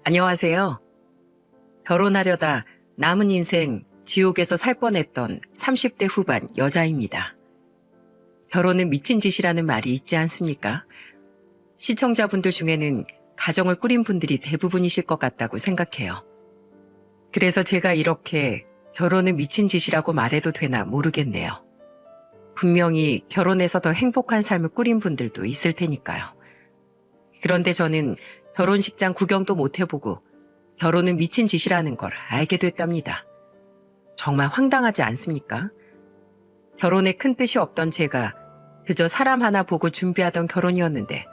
안녕하세요. 결혼하려다 남은 인생 지옥에서 살 뻔했던 30대 후반 여자입니다. 결혼은 미친 짓이라는 말이 있지 않습니까? 시청자분들 중에는 가정을 꾸린 분들이 대부분이실 것 같다고 생각해요. 그래서 제가 이렇게 결혼은 미친 짓이라고 말해도 되나 모르겠네요. 분명히 결혼해서 더 행복한 삶을 꾸린 분들도 있을 테니까요. 그런데 저는 결혼식장 구경도 못 해보고 결혼은 미친 짓이라는 걸 알게 됐답니다. 정말 황당하지 않습니까? 결혼에 큰 뜻이 없던 제가 그저 사람 하나 보고 준비하던 결혼이었는데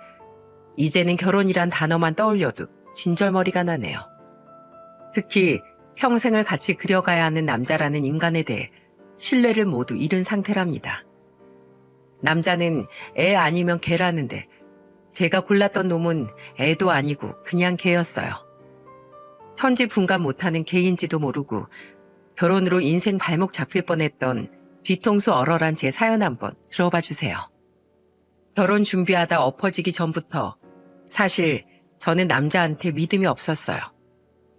이제는 결혼이란 단어만 떠올려도 진절머리가 나네요. 특히 평생을 같이 그려가야 하는 남자라는 인간에 대해 신뢰를 모두 잃은 상태랍니다. 남자는 애 아니면 개라는데 제가 골랐던 놈은 애도 아니고 그냥 개였어요. 천지분간 못하는 개인지도 모르고 결혼으로 인생 발목 잡힐 뻔했던 뒤통수 얼얼한 제 사연 한번 들어봐 주세요. 결혼 준비하다 엎어지기 전부터 사실 저는 남자한테 믿음이 없었어요.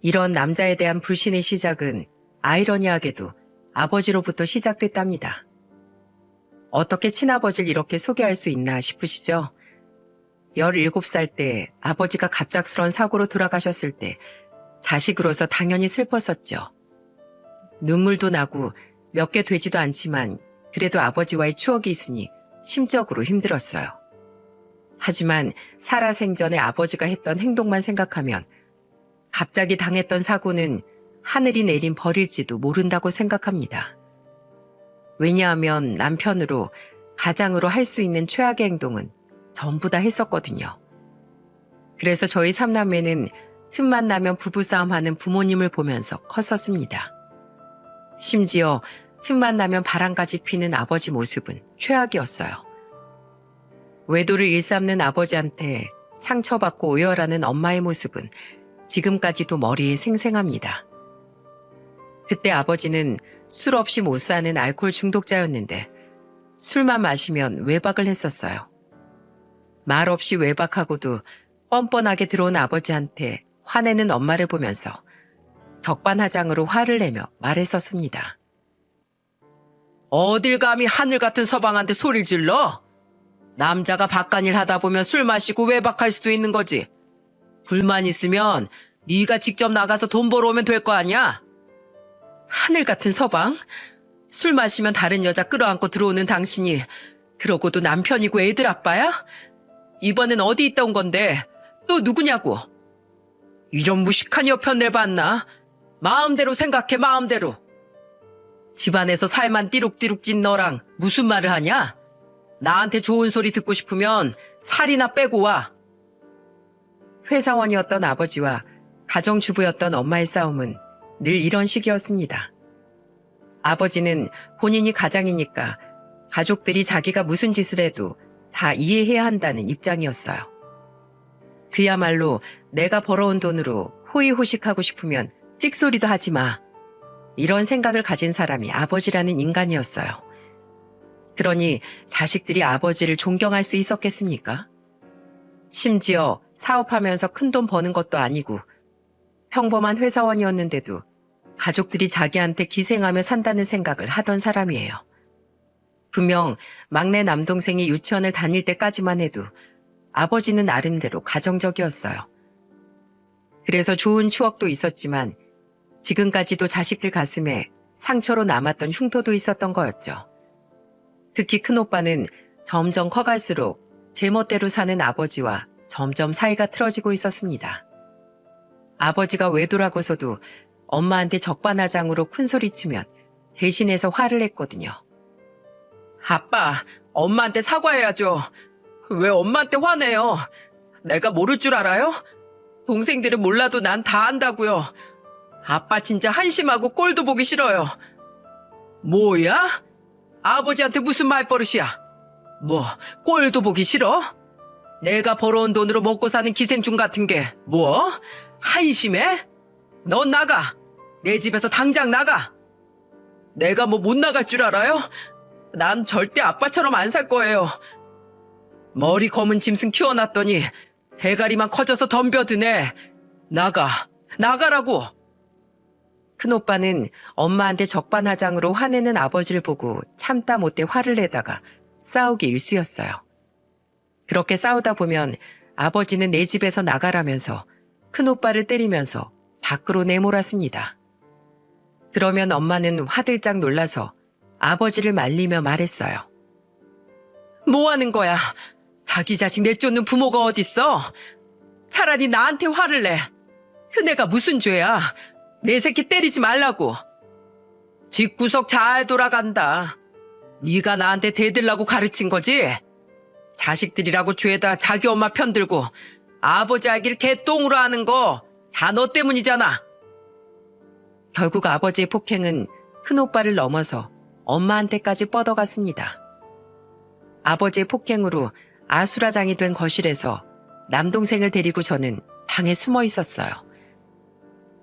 이런 남자에 대한 불신의 시작은 아이러니하게도 아버지로부터 시작됐답니다. 어떻게 친아버지를 이렇게 소개할 수 있나 싶으시죠? 17살 때 아버지가 갑작스런 사고로 돌아가셨을 때 자식으로서 당연히 슬펐었죠. 눈물도 나고 몇 개 되지도 않지만 그래도 아버지와의 추억이 있으니 심적으로 힘들었어요. 하지만 살아생전에 아버지가 했던 행동만 생각하면 갑자기 당했던 사고는 하늘이 내린 벌일지도 모른다고 생각합니다. 왜냐하면 남편으로, 가장으로 할 수 있는 최악의 행동은 전부 다 했었거든요. 그래서 저희 삼남매는 틈만 나면 부부싸움하는 부모님을 보면서 컸었습니다. 심지어 틈만 나면 바람까지 피는 아버지 모습은 최악이었어요. 외도를 일삼는 아버지한테 상처받고 오열하는 엄마의 모습은 지금까지도 머리에 생생합니다. 그때 아버지는 술 없이 못 사는 알코올 중독자였는데 술만 마시면 외박을 했었어요. 말 없이 외박하고도 뻔뻔하게 들어온 아버지한테 화내는 엄마를 보면서 적반하장으로 화를 내며 말했었습니다. 어딜 감히 하늘 같은 서방한테 소리를 질러? 남자가 바깥일 하다 보면 술 마시고 외박할 수도 있는 거지. 불만 있으면 네가 직접 나가서 돈 벌어오면 될 거 아니야? 하늘 같은 서방? 술 마시면 다른 여자 끌어안고 들어오는 당신이 그러고도 남편이고 애들 아빠야? 이번엔 어디 있다 온 건데 또 누구냐고? 이런 무식한 여편 내봤나? 마음대로 생각해 마음대로. 집안에서 살만 띠룩띠룩 찐 너랑 무슨 말을 하냐? 나한테 좋은 소리 듣고 싶으면 살이나 빼고 와. 회사원이었던 아버지와 가정주부였던 엄마의 싸움은 늘 이런 식이었습니다. 아버지는 본인이 가장이니까 가족들이 자기가 무슨 짓을 해도 다 이해해야 한다는 입장이었어요. 그야말로 내가 벌어온 돈으로 호의호식하고 싶으면 찍소리도 하지 마. 이런 생각을 가진 사람이 아버지라는 인간이었어요. 그러니 자식들이 아버지를 존경할 수 있었겠습니까? 심지어 사업하면서 큰돈 버는 것도 아니고 평범한 회사원이었는데도 가족들이 자기한테 기생하며 산다는 생각을 하던 사람이에요. 분명 막내 남동생이 유치원을 다닐 때까지만 해도 아버지는 나름대로 가정적이었어요. 그래서 좋은 추억도 있었지만 지금까지도 자식들 가슴에 상처로 남았던 흉터도 있었던 거였죠. 특히 큰오빠는 점점 커갈수록 제멋대로 사는 아버지와 점점 사이가 틀어지고 있었습니다. 아버지가 외도라고서도 엄마한테 적반하장으로 큰소리치면 대신해서 화를 냈거든요. 아빠, 엄마한테 사과해야죠. 왜 엄마한테 화내요? 내가 모를 줄 알아요? 동생들은 몰라도 난 다 안다고요. 아빠 진짜 한심하고 꼴도 보기 싫어요. 뭐야? 아버지한테 무슨 말버릇이야? 뭐 꼴도 보기 싫어? 내가 벌어온 돈으로 먹고 사는 기생충 같은 게 뭐? 한심해? 넌 나가. 내 집에서 당장 나가. 내가 뭐 못 나갈 줄 알아요? 난 절대 아빠처럼 안 살 거예요. 머리 검은 짐승 키워놨더니 대가리만 커져서 덤벼드네. 나가라고! 큰오빠는 엄마한테 적반하장으로 화내는 아버지를 보고 참다 못해 화를 내다가 싸우기 일쑤였어요. 그렇게 싸우다 보면 아버지는 내 집에서 나가라면서 큰오빠를 때리면서 밖으로 내몰았습니다. 그러면 엄마는 화들짝 놀라서 아버지를 말리며 말했어요. 뭐 하는 거야? 자기 자식 내쫓는 부모가 어딨어? 차라리 나한테 화를 내. 큰애가 무슨 죄야? 내 새끼 때리지 말라고. 집구석 잘 돌아간다. 네가 나한테 대들라고 가르친 거지? 자식들이라고 죄다 자기 엄마 편들고 아버지 알기를 개똥으로 하는 거 다 너 때문이잖아. 결국 아버지의 폭행은 큰오빠를 넘어서 엄마한테까지 뻗어갔습니다. 아버지의 폭행으로 아수라장이 된 거실에서 남동생을 데리고 저는 방에 숨어 있었어요.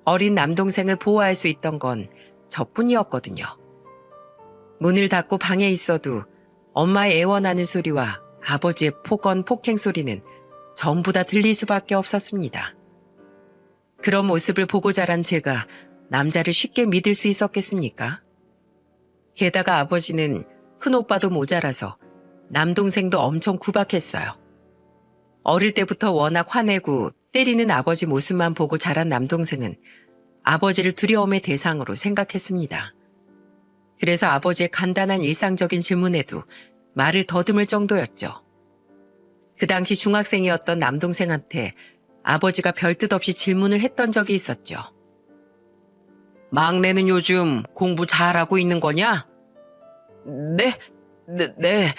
어린 남동생을 보호할 수 있던 건 저뿐이었거든요. 문을 닫고 방에 있어도 엄마의 애원하는 소리와 아버지의 폭행 소리는 전부 다 들릴 수밖에 없었습니다. 그런 모습을 보고 자란 제가 남자를 쉽게 믿을 수 있었겠습니까? 게다가 아버지는 큰오빠도 모자라서 남동생도 엄청 구박했어요. 어릴 때부터 워낙 화내고 때리는 아버지 모습만 보고 자란 남동생은 아버지를 두려움의 대상으로 생각했습니다. 그래서 아버지의 간단한 일상적인 질문에도 말을 더듬을 정도였죠. 그 당시 중학생이었던 남동생한테 아버지가 별뜻 없이 질문을 했던 적이 있었죠. 막내는 요즘 공부 잘하고 있는 거냐? 네.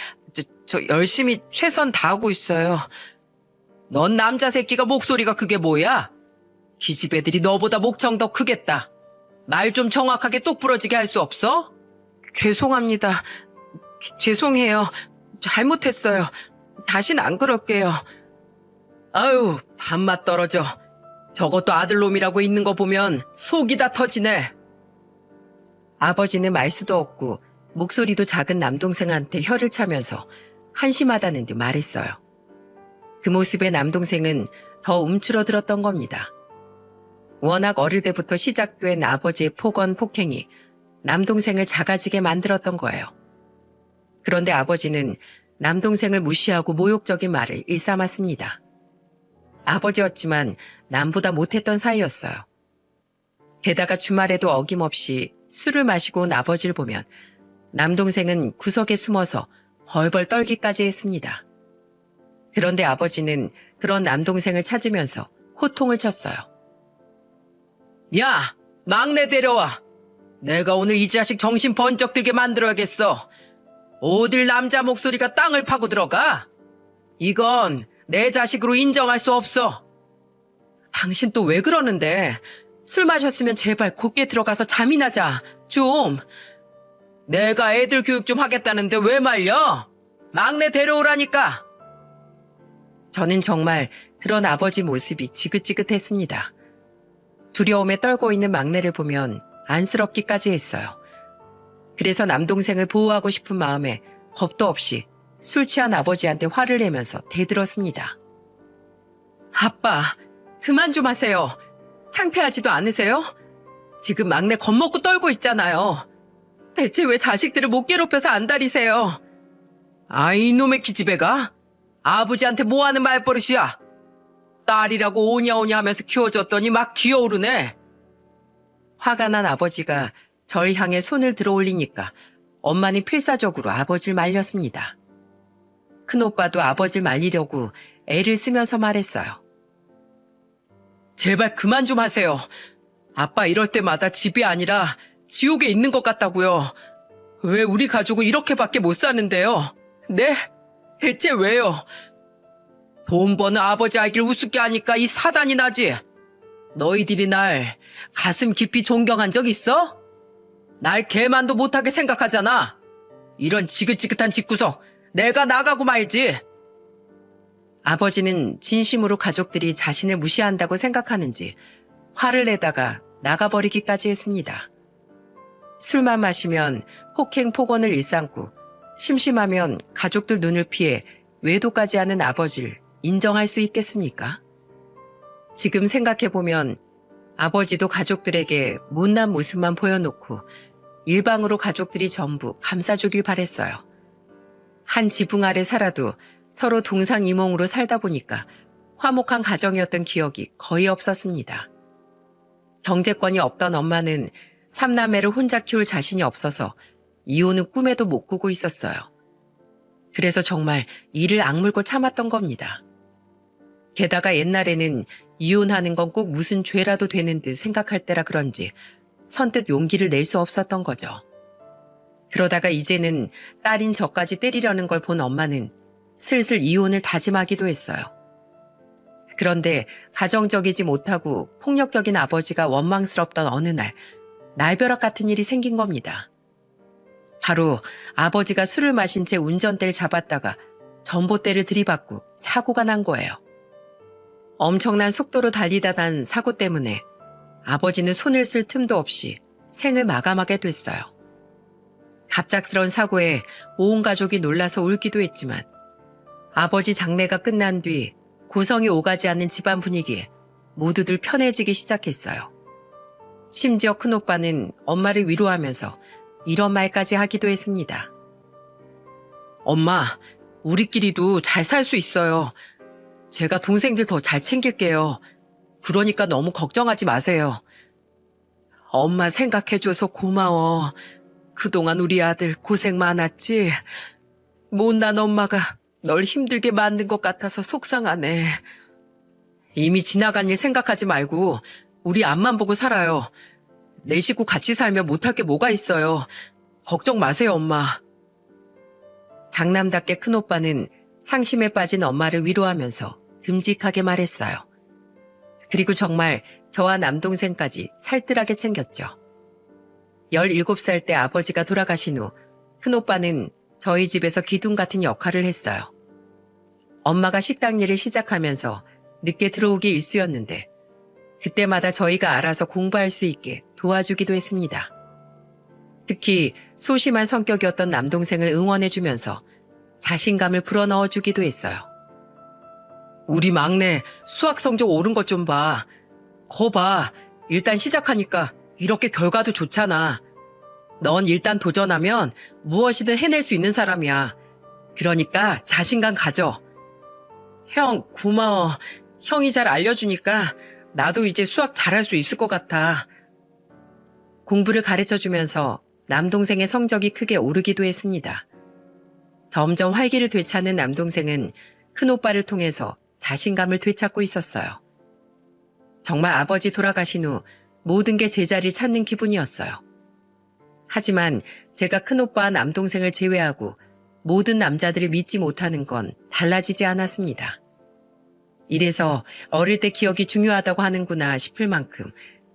저 열심히 최선 다하고 있어요. 넌 남자 새끼가 목소리가 그게 뭐야? 기집애들이 너보다 목청 더 크겠다. 말 좀 정확하게 똑부러지게 할 수 없어? 죄송합니다. 죄송해요. 잘못했어요. 다신 안 그럴게요. 아유, 밥맛 떨어져. 저것도 아들놈이라고 있는 거 보면 속이 다 터지네. 아버지는 말수도 없고 목소리도 작은 남동생한테 혀를 차면서 한심하다는 듯 말했어요. 그 모습에 남동생은 더 움츠러들었던 겁니다. 워낙 어릴 때부터 시작된 아버지의 폭행이 남동생을 작아지게 만들었던 거예요. 그런데 아버지는 남동생을 무시하고 모욕적인 말을 일삼았습니다. 아버지였지만 남보다 못했던 사이였어요. 게다가 주말에도 어김없이 술을 마시고 온 아버지를 보면 남동생은 구석에 숨어서 벌벌 떨기까지 했습니다. 그런데 아버지는 그런 남동생을 찾으면서 호통을 쳤어요. 야, 막내 데려와. 내가 오늘 이 자식 정신 번쩍 들게 만들어야겠어. 어딜 남자 목소리가 땅을 파고 들어가? 이건 내 자식으로 인정할 수 없어. 당신 또 왜 그러는데? 술 마셨으면 제발 곱게 들어가서 잠이나 자. 좀. 내가 애들 교육 좀 하겠다는데 왜 말려? 막내 데려오라니까. 저는 정말 그런 아버지 모습이 지긋지긋했습니다. 두려움에 떨고 있는 막내를 보면 안쓰럽기까지 했어요. 그래서 남동생을 보호하고 싶은 마음에 겁도 없이 술 취한 아버지한테 화를 내면서 대들었습니다. 아빠, 그만 좀 하세요. 창피하지도 않으세요? 지금 막내 겁먹고 떨고 있잖아요. 대체 왜 자식들을 못 괴롭혀서 안달이세요? 아이 놈의 기집애가? 아버지한테 뭐하는 말버릇이야? 딸이라고 오냐오냐 하면서 키워줬더니 막 기어오르네. 화가 난 아버지가 절 향해 손을 들어 올리니까 엄마는 필사적으로 아버지를 말렸습니다. 큰오빠도 아버지를 말리려고 애를 쓰면서 말했어요. 제발 그만 좀 하세요. 아빠 이럴 때마다 집이 아니라 지옥에 있는 것 같다고요. 왜 우리 가족은 이렇게밖에 못 사는데요? 네? 대체 왜요? 돈 버는 아버지 알길 우습게 하니까 이 사단이 나지. 너희들이 날 가슴 깊이 존경한 적 있어? 날 개만도 못하게 생각하잖아. 이런 지긋지긋한 집구석 내가 나가고 말지. 아버지는 진심으로 가족들이 자신을 무시한다고 생각하는지 화를 내다가 나가버리기까지 했습니다. 술만 마시면 폭언을 일삼고 심심하면 가족들 눈을 피해 외도까지 하는 아버지를 인정할 수 있겠습니까? 지금 생각해보면 아버지도 가족들에게 못난 모습만 보여놓고 일방으로 가족들이 전부 감싸주길 바랬어요. 한 지붕 아래 살아도 서로 동상이몽으로 살다 보니까 화목한 가정이었던 기억이 거의 없었습니다. 경제권이 없던 엄마는 3남매를 혼자 키울 자신이 없어서 이혼은 꿈에도 못 꾸고 있었어요. 그래서 정말 이를 악물고 참았던 겁니다. 게다가 옛날에는 이혼하는 건 꼭 무슨 죄라도 되는 듯 생각할 때라 그런지 선뜻 용기를 낼 수 없었던 거죠. 그러다가 이제는 딸인 저까지 때리려는 걸 본 엄마는 슬슬 이혼을 다짐하기도 했어요. 그런데 가정적이지 못하고 폭력적인 아버지가 원망스럽던 어느 날, 날벼락 같은 일이 생긴 겁니다. 바로 아버지가 술을 마신 채 운전대를 잡았다가 전봇대를 들이받고 사고가 난 거예요. 엄청난 속도로 달리다 난 사고 때문에 아버지는 손을 쓸 틈도 없이 생을 마감하게 됐어요. 갑작스러운 사고에 온 가족이 놀라서 울기도 했지만 아버지 장례가 끝난 뒤 고성이 오가지 않는 집안 분위기에 모두들 편해지기 시작했어요. 심지어 큰오빠는 엄마를 위로하면서 이런 말까지 하기도 했습니다. 엄마, 우리끼리도 잘 살 수 있어요. 제가 동생들 더 잘 챙길게요. 그러니까 너무 걱정하지 마세요. 엄마 생각해줘서 고마워. 그동안 우리 아들 고생 많았지? 못난 엄마가 널 힘들게 만든 것 같아서 속상하네. 이미 지나간 일 생각하지 말고 우리 앞만 보고 살아요. 내 식구 같이 살면 못할 게 뭐가 있어요. 걱정 마세요, 엄마. 장남답게 큰오빠는 상심에 빠진 엄마를 위로하면서 듬직하게 말했어요. 그리고 정말 저와 남동생까지 살뜰하게 챙겼죠. 17살 때 아버지가 돌아가신 후 큰오빠는 저희 집에서 기둥 같은 역할을 했어요. 엄마가 식당 일을 시작하면서 늦게 들어오기 일쑤였는데 그때마다 저희가 알아서 공부할 수 있게 도와주기도 했습니다. 특히 소심한 성격이었던 남동생을 응원해주면서 자신감을 불어넣어주기도 했어요. 우리 막내 수학 성적 오른 것 좀 봐. 거 봐. 일단 시작하니까 이렇게 결과도 좋잖아. 넌 일단 도전하면 무엇이든 해낼 수 있는 사람이야. 그러니까 자신감 가져. 형, 고마워. 형이 잘 알려주니까 나도 이제 수학 잘할 수 있을 것 같아. 공부를 가르쳐주면서 남동생의 성적이 크게 오르기도 했습니다. 점점 활기를 되찾는 남동생은 큰오빠를 통해서 자신감을 되찾고 있었어요. 정말 아버지 돌아가신 후 모든 게 제자리를 찾는 기분이었어요. 하지만 제가 큰오빠와 남동생을 제외하고 모든 남자들을 믿지 못하는 건 달라지지 않았습니다. 이래서 어릴 때 기억이 중요하다고 하는구나 싶을 만큼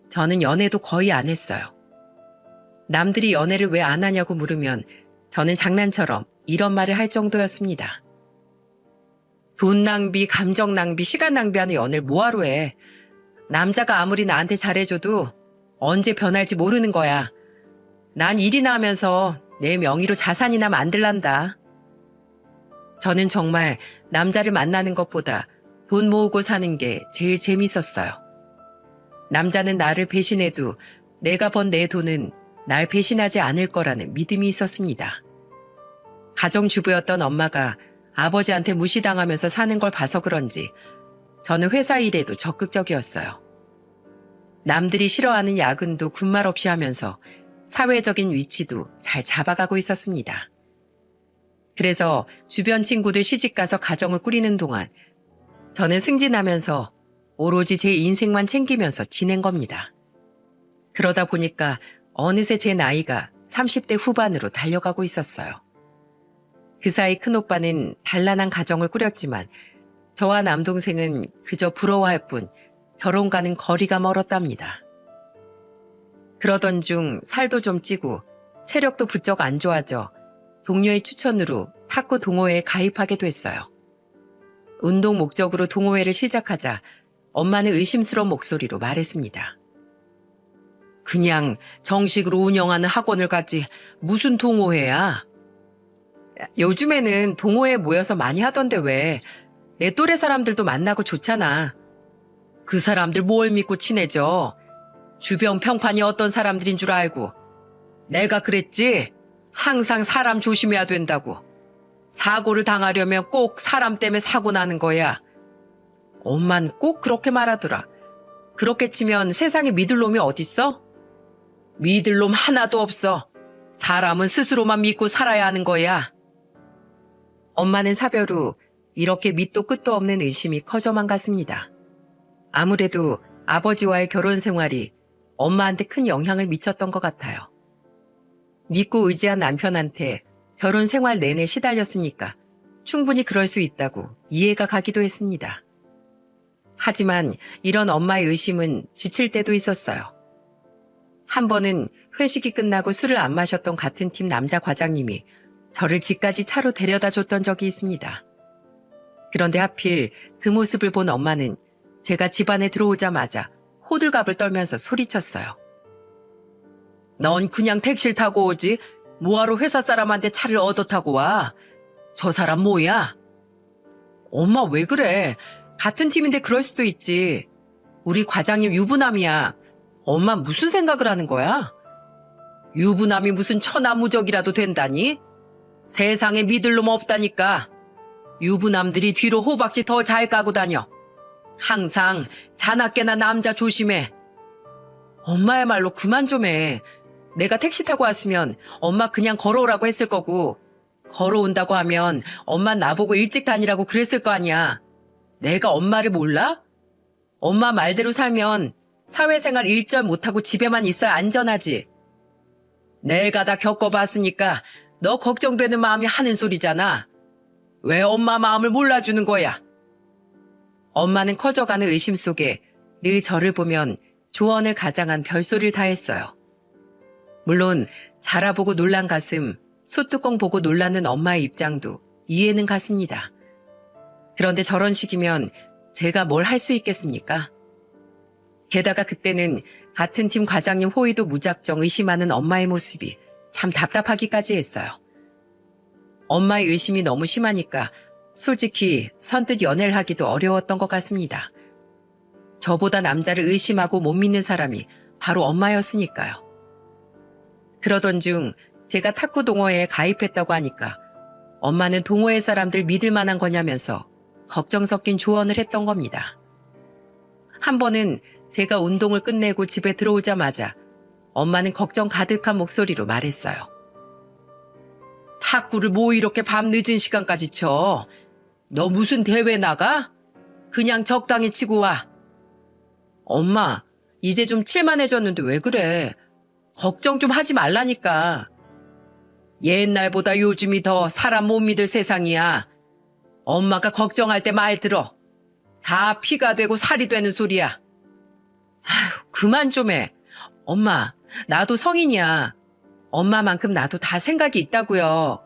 저는 연애도 거의 안 했어요. 남들이 연애를 왜 안 하냐고 물으면 저는 장난처럼 이런 말을 할 정도였습니다. 돈 낭비, 감정 낭비, 시간 낭비하는 연애를 뭐하러 해. 남자가 아무리 나한테 잘해줘도 언제 변할지 모르는 거야. 난 일이나 하면서 내 명의로 자산이나 만들란다. 저는 정말 남자를 만나는 것보다 돈 모으고 사는 게 제일 재밌었어요. 남자는 나를 배신해도 내가 번 내 돈은 날 배신하지 않을 거라는 믿음이 있었습니다. 가정주부였던 엄마가 아버지한테 무시당하면서 사는 걸 봐서 그런지 저는 회사 일에도 적극적이었어요. 남들이 싫어하는 야근도 군말 없이 하면서 사회적인 위치도 잘 잡아가고 있었습니다. 그래서 주변 친구들 시집가서 가정을 꾸리는 동안 저는 승진하면서 오로지 제 인생만 챙기면서 지낸 겁니다. 그러다 보니까 어느새 제 나이가 30대 후반으로 달려가고 있었어요. 그 사이 큰오빠는 단란한 가정을 꾸렸지만 저와 남동생은 그저 부러워할 뿐 결혼과는 거리가 멀었답니다. 그러던 중 살도 좀 찌고 체력도 부쩍 안 좋아져 동료의 추천으로 탁구 동호회에 가입하게 됐어요. 운동 목적으로 동호회를 시작하자 엄마는 의심스러운 목소리로 말했습니다. 그냥 정식으로 운영하는 학원을 가지 무슨 동호회야? 요즘에는 동호회에 모여서 많이 하던데 왜? 내 또래 사람들도 만나고 좋잖아. 그 사람들 뭘 믿고 친해져? 주변 평판이 어떤 사람들인 줄 알고. 내가 그랬지? 항상 사람 조심해야 된다고. 사고를 당하려면 꼭 사람 때문에 사고 나는 거야. 엄만 꼭 그렇게 말하더라. 그렇게 치면 세상에 믿을 놈이 어딨어? 믿을 놈 하나도 없어. 사람은 스스로만 믿고 살아야 하는 거야. 엄마는 사별 후 이렇게 밑도 끝도 없는 의심이 커져만 갔습니다. 아무래도 아버지와의 결혼 생활이 엄마한테 큰 영향을 미쳤던 것 같아요. 믿고 의지한 남편한테 결혼 생활 내내 시달렸으니까 충분히 그럴 수 있다고 이해가 가기도 했습니다. 하지만 이런 엄마의 의심은 지칠 때도 있었어요. 한 번은 회식이 끝나고 술을 안 마셨던 같은 팀 남자 과장님이 저를 집까지 차로 데려다 줬던 적이 있습니다. 그런데 하필 그 모습을 본 엄마는 제가 집 안에 들어오자마자 호들갑을 떨면서 소리쳤어요. 넌 그냥 택시를 타고 오지 뭐하러 회사 사람한테 차를 얻어 타고 와? 저 사람 뭐야? 엄마 왜 그래? 같은 팀인데 그럴 수도 있지. 우리 과장님 유부남이야. 엄마 무슨 생각을 하는 거야? 유부남이 무슨 천하무적이라도 된다니? 세상에 믿을 놈 없다니까. 유부남들이 뒤로 호박지 더 잘 까고 다녀. 항상 자나깨나 남자 조심해. 엄마의 말로 그만 좀 해. 내가 택시 타고 왔으면 엄마 그냥 걸어오라고 했을 거고 걸어온다고 하면 엄마 나보고 일찍 다니라고 그랬을 거 아니야. 내가 엄마를 몰라? 엄마 말대로 살면 사회생활 일절 못하고 집에만 있어야 안전하지. 내가 다 겪어봤으니까 너 걱정되는 마음이 하는 소리잖아. 왜 엄마 마음을 몰라주는 거야? 엄마는 커져가는 의심 속에 늘 저를 보면 조언을 가장한 별소리를 다 했어요. 물론 자라보고 놀란 가슴, 소뚜껑 보고 놀라는 엄마의 입장도 이해는 갔습니다. 그런데 저런 식이면 제가 뭘 할 수 있겠습니까? 게다가 그때는 같은 팀 과장님 호의도 무작정 의심하는 엄마의 모습이 참 답답하기까지 했어요. 엄마의 의심이 너무 심하니까 솔직히 선뜻 연애를 하기도 어려웠던 것 같습니다. 저보다 남자를 의심하고 못 믿는 사람이 바로 엄마였으니까요. 그러던 중 제가 탁구 동호회에 가입했다고 하니까 엄마는 동호회 사람들 믿을 만한 거냐면서 걱정 섞인 조언을 했던 겁니다. 한 번은 제가 운동을 끝내고 집에 들어오자마자 엄마는 걱정 가득한 목소리로 말했어요. 탁구를 뭐 이렇게 밤 늦은 시간까지 쳐? 너 무슨 대회 나가? 그냥 적당히 치고 와. 엄마, 이제 좀 칠만해졌는데 왜 그래? 걱정 좀 하지 말라니까. 옛날보다 요즘이 더 사람 못 믿을 세상이야. 엄마가 걱정할 때 말 들어. 다 피가 되고 살이 되는 소리야. 아휴, 그만 좀 해. 엄마, 나도 성인이야. 엄마만큼 나도 다 생각이 있다고요.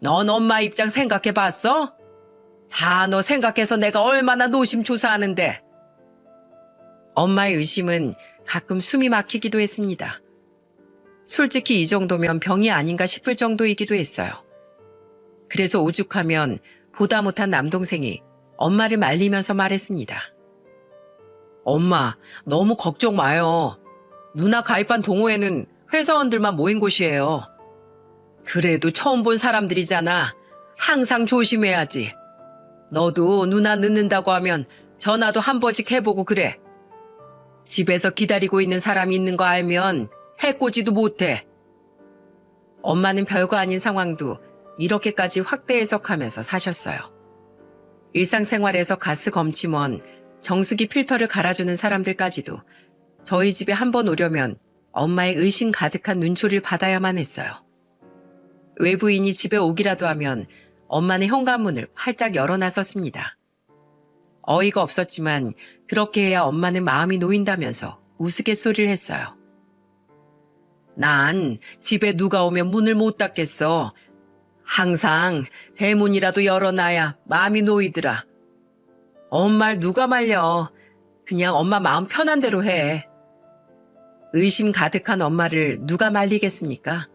넌 엄마 입장 생각해 봤어? 다 너 생각해서 내가 얼마나 노심초사하는데. 엄마의 의심은 가끔 숨이 막히기도 했습니다. 솔직히 이 정도면 병이 아닌가 싶을 정도이기도 했어요. 그래서 오죽하면 보다 못한 남동생이 엄마를 말리면서 말했습니다. 엄마, 너무 걱정 마요. 누나 가입한 동호회는 회사원들만 모인 곳이에요. 그래도 처음 본 사람들이잖아. 항상 조심해야지. 너도 누나 늦는다고 하면 전화도 한 번씩 해보고 그래. 집에서 기다리고 있는 사람이 있는 거 알면 해코지도 못해. 엄마는 별거 아닌 상황도 이렇게까지 확대 해석하면서 사셨어요. 일상생활에서 가스 검침원, 정수기 필터를 갈아주는 사람들까지도 저희 집에 한 번 오려면 엄마의 의심 가득한 눈초리를 받아야만 했어요. 외부인이 집에 오기라도 하면 엄마는 현관문을 활짝 열어놨었습니다. 어이가 없었지만 그렇게 해야 엄마는 마음이 놓인다면서 우스갯소리를 했어요. 난 집에 누가 오면 문을 못 닫겠어. 항상 대문이라도 열어놔야 마음이 놓이더라. 엄마를 누가 말려. 그냥 엄마 마음 편한 대로 해. 의심 가득한 엄마를 누가 말리겠습니까?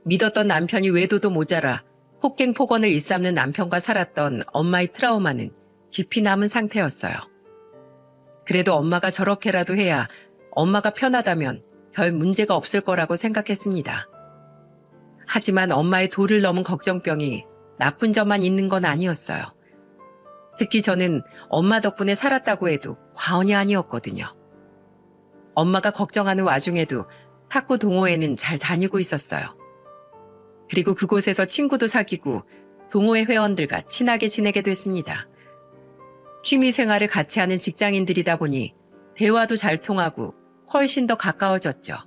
믿었던 남편이 외도도 모자라 폭행폭언을 일삼는 남편과 살았던 엄마의 트라우마는 깊이 남은 상태였어요. 그래도 엄마가 저렇게라도 해야 엄마가 편하다면 별 문제가 없을 거라고 생각했습니다. 하지만 엄마의 도를 넘은 걱정병이 나쁜 점만 있는 건 아니었어요. 특히 저는 엄마 덕분에 살았다고 해도 과언이 아니었거든요. 엄마가 걱정하는 와중에도 탁구 동호회는 잘 다니고 있었어요. 그리고 그곳에서 친구도 사귀고 동호회 회원들과 친하게 지내게 됐습니다. 취미 생활을 같이 하는 직장인들이다 보니 대화도 잘 통하고 훨씬 더 가까워졌죠.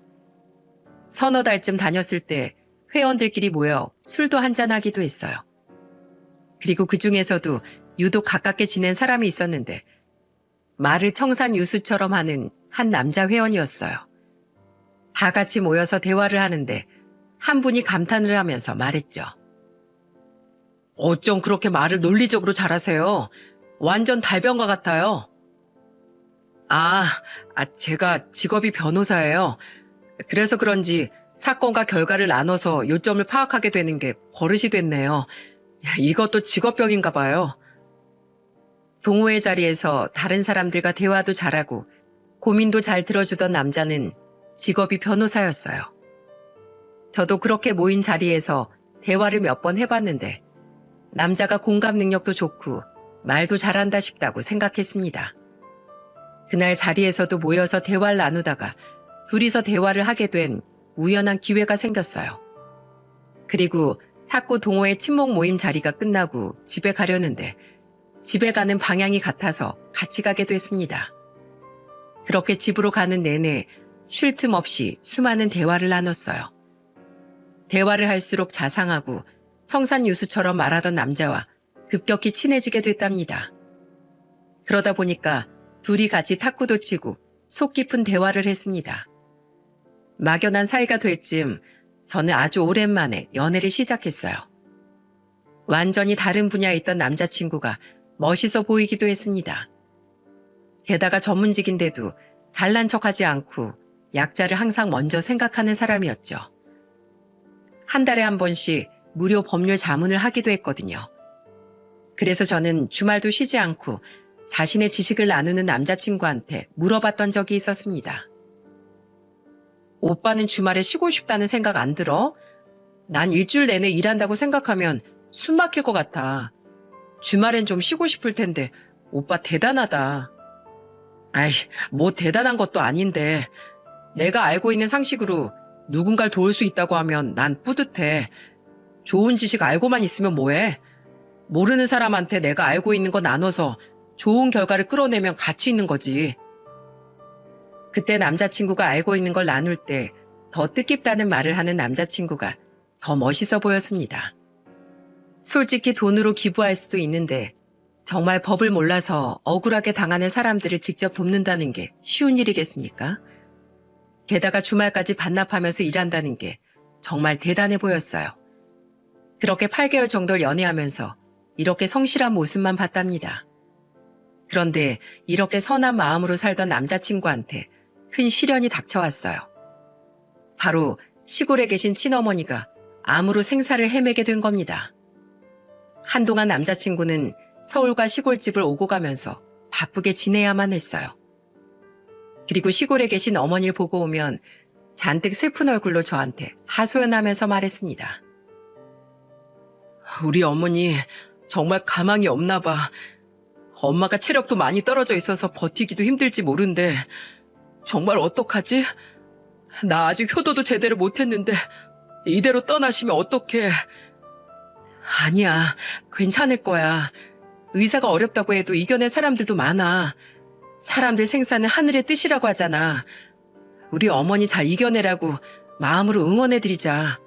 서너 달쯤 다녔을 때 회원들끼리 모여 술도 한잔하기도 했어요. 그리고 그 중에서도 유독 가깝게 지낸 사람이 있었는데 말을 청산유수처럼 하는 한 남자 회원이었어요. 다 같이 모여서 대화를 하는데 한 분이 감탄을 하면서 말했죠. 어쩜 그렇게 말을 논리적으로 잘하세요? 완전 달변가 같아요. 제가 직업이 변호사예요. 그래서 그런지 사건과 결과를 나눠서 요점을 파악하게 되는 게 버릇이 됐네요. 이것도 직업병인가 봐요. 동호회 자리에서 다른 사람들과 대화도 잘하고 고민도 잘 들어주던 남자는 직업이 변호사였어요. 저도 그렇게 모인 자리에서 대화를 몇 번 해봤는데 남자가 공감 능력도 좋고 말도 잘한다 싶다고 생각했습니다. 그날 자리에서도 모여서 대화를 나누다가 둘이서 대화를 하게 된 우연한 기회가 생겼어요. 그리고 탁구 동호회 친목 모임 자리가 끝나고 집에 가려는데 집에 가는 방향이 같아서 같이 가게 됐습니다. 그렇게 집으로 가는 내내 쉴 틈 없이 수많은 대화를 나눴어요. 대화를 할수록 자상하고 청산유수처럼 말하던 남자와 급격히 친해지게 됐답니다. 그러다 보니까 둘이 같이 탁구도 치고 속 깊은 대화를 했습니다. 막연한 사이가 될 즈음 저는 아주 오랜만에 연애를 시작했어요. 완전히 다른 분야에 있던 남자친구가 멋있어 보이기도 했습니다. 게다가 전문직인데도 잘난 척하지 않고 약자를 항상 먼저 생각하는 사람이었죠. 한 달에 한 번씩 무료 법률 자문을 하기도 했거든요. 그래서 저는 주말도 쉬지 않고 자신의 지식을 나누는 남자친구한테 물어봤던 적이 있었습니다. 오빠는 주말에 쉬고 싶다는 생각 안 들어? 난 일주일 내내 일한다고 생각하면 숨 막힐 것 같아. 주말엔 좀 쉬고 싶을 텐데 오빠 대단하다. 뭐 대단한 것도 아닌데 내가 알고 있는 상식으로 누군가를 도울 수 있다고 하면 난 뿌듯해. 좋은 지식 알고만 있으면 뭐해? 모르는 사람한테 내가 알고 있는 거 나눠서 좋은 결과를 끌어내면 가치 있는 거지. 그때 남자친구가 알고 있는 걸 나눌 때 더 뜻깊다는 말을 하는 남자친구가 더 멋있어 보였습니다. 솔직히 돈으로 기부할 수도 있는데 정말 법을 몰라서 억울하게 당하는 사람들을 직접 돕는다는 게 쉬운 일이겠습니까? 게다가 주말까지 반납하면서 일한다는 게 정말 대단해 보였어요. 그렇게 8개월 정도를 연애하면서 이렇게 성실한 모습만 봤답니다. 그런데 이렇게 선한 마음으로 살던 남자친구한테 큰 시련이 닥쳐왔어요. 바로 시골에 계신 친어머니가 암으로 생사를 헤매게 된 겁니다. 한동안 남자친구는 서울과 시골집을 오고 가면서 바쁘게 지내야만 했어요. 그리고 시골에 계신 어머니를 보고 오면 잔뜩 슬픈 얼굴로 저한테 하소연하면서 말했습니다. 우리 어머니 정말 가망이 없나 봐. 엄마가 체력도 많이 떨어져 있어서 버티기도 힘들지 모른데 정말 어떡하지? 나 아직 효도도 제대로 못했는데 이대로 떠나시면 어떡해. 아니야, 괜찮을 거야. 의사가 어렵다고 해도 이겨낸 사람들도 많아. 사람들 생사는 하늘의 뜻이라고 하잖아. 우리 어머니 잘 이겨내라고 마음으로 응원해드리자.